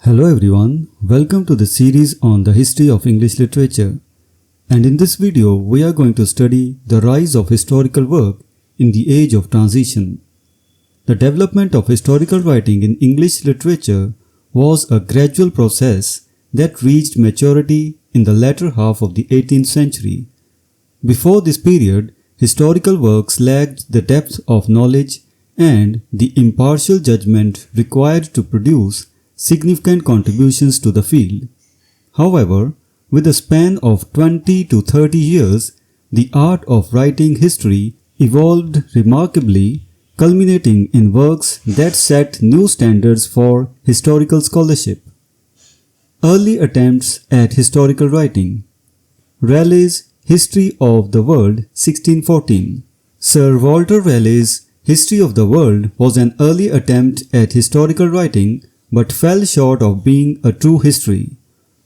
Hello everyone, welcome to the series on the history of English literature. And in this video, we are going to study the rise of historical work in the age of transition. The development of historical writing in English literature was a gradual process that reached maturity in the latter half of the 18th century. Before this period, historical works lacked the depth of knowledge and the impartial judgment required to produce significant contributions to the field. However, with a span of 20 to 30 years, the art of writing history evolved remarkably, culminating in works that set new standards for historical scholarship. Early attempts at historical writing. Raleigh's History of the World 1614. Sir Walter Raleigh's History of the World was an early attempt at historical writing but fell short of being a true history.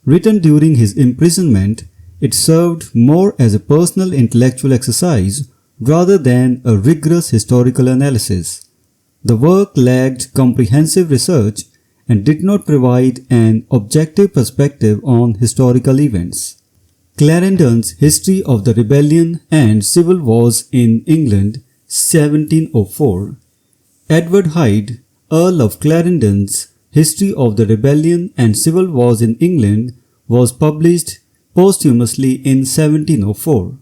Written during his imprisonment, it served more as a personal intellectual exercise rather than a rigorous historical analysis. The work lacked comprehensive research and did not provide an objective perspective on historical events. Clarendon's History of the Rebellion and Civil Wars in England 1704. Edward Hyde, Earl of Clarendon's History of the Rebellion and Civil Wars in England was published posthumously in 1704.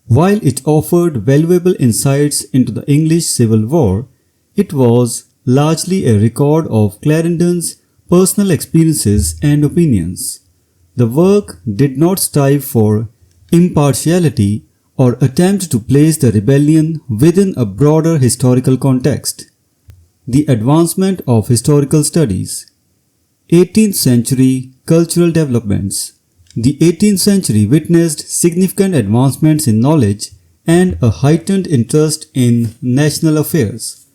While it offered valuable insights into the English Civil War, it was largely a record of Clarendon's personal experiences and opinions. The work did not strive for impartiality or attempt to place the rebellion within a broader historical context. The advancement of historical studies. 18th century cultural developments. The 18th century witnessed significant advancements in knowledge and a heightened interest in national affairs.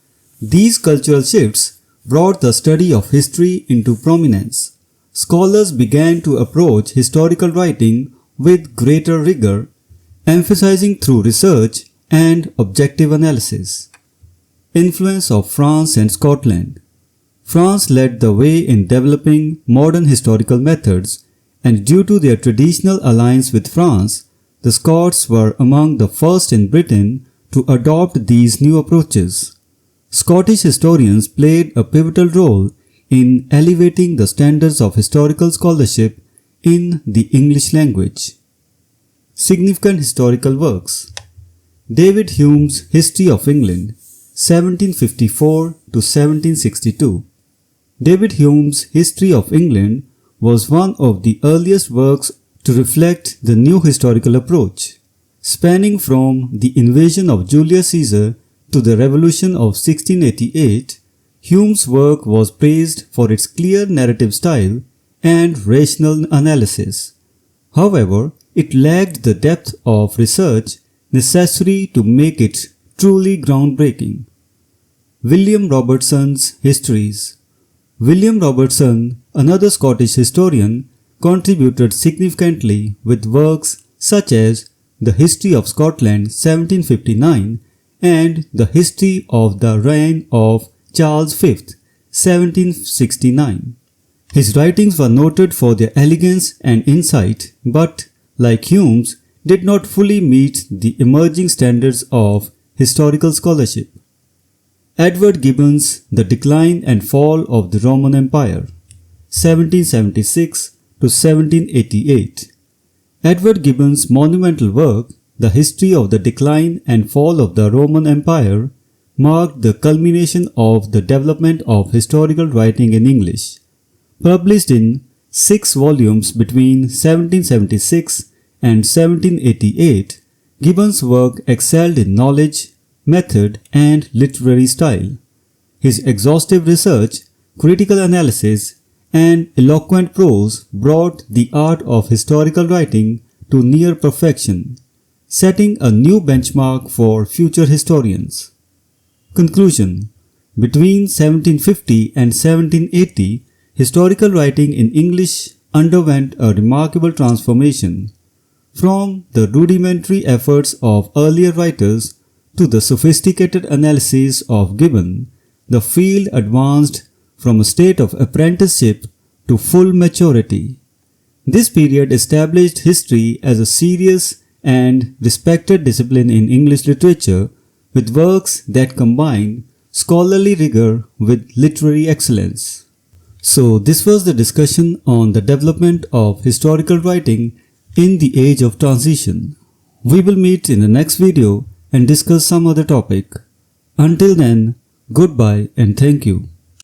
These cultural shifts brought the study of history into prominence. Scholars began to approach historical writing with greater rigor, emphasizing through research and objective analysis. Influence of France and Scotland. France led the way in developing modern historical methods, and due to their traditional alliance with France, the Scots were among the first in Britain to adopt these new approaches. Scottish historians played a pivotal role in elevating the standards of historical scholarship in the English language. Significant historical works. David Hume's History of England 1754 to 1762. David Hume's History of England was one of the earliest works to reflect the new historical approach. Spanning from the invasion of Julius Caesar to the Revolution of 1688, Hume's work was praised for its clear narrative style and rational analysis. However, it lacked the depth of research necessary to make it truly groundbreaking. William Robertson's Histories. William Robertson, another Scottish historian, contributed significantly with works such as The History of Scotland 1759 and The History of the Reign of Charles V 1769. His writings were noted for their elegance and insight, but, like Hume's, did not fully meet the emerging standards of historical scholarship. Edward Gibbon's The Decline and Fall of the Roman Empire 1776 to 1788. Edward Gibbon's monumental work, The History of the Decline and Fall of the Roman Empire, marked the culmination of the development of historical writing in English. Published in 6 volumes between 1776 and 1788, Gibbon's work excelled in knowledge, method, and literary style. His exhaustive research, critical analysis, and eloquent prose brought the art of historical writing to near perfection, setting a new benchmark for future historians. Conclusion. Between 1750 and 1780, historical writing in English underwent a remarkable transformation. From the rudimentary efforts of earlier writers to the sophisticated analysis of Gibbon, the field advanced from a state of apprenticeship to full maturity. This period established history as a serious and respected discipline in English literature, with works that combined scholarly rigor with literary excellence. So this was the discussion on the development of historical writing in the age of transition. We will meet in the next video and discuss some other topic. Until then, goodbye and thank you.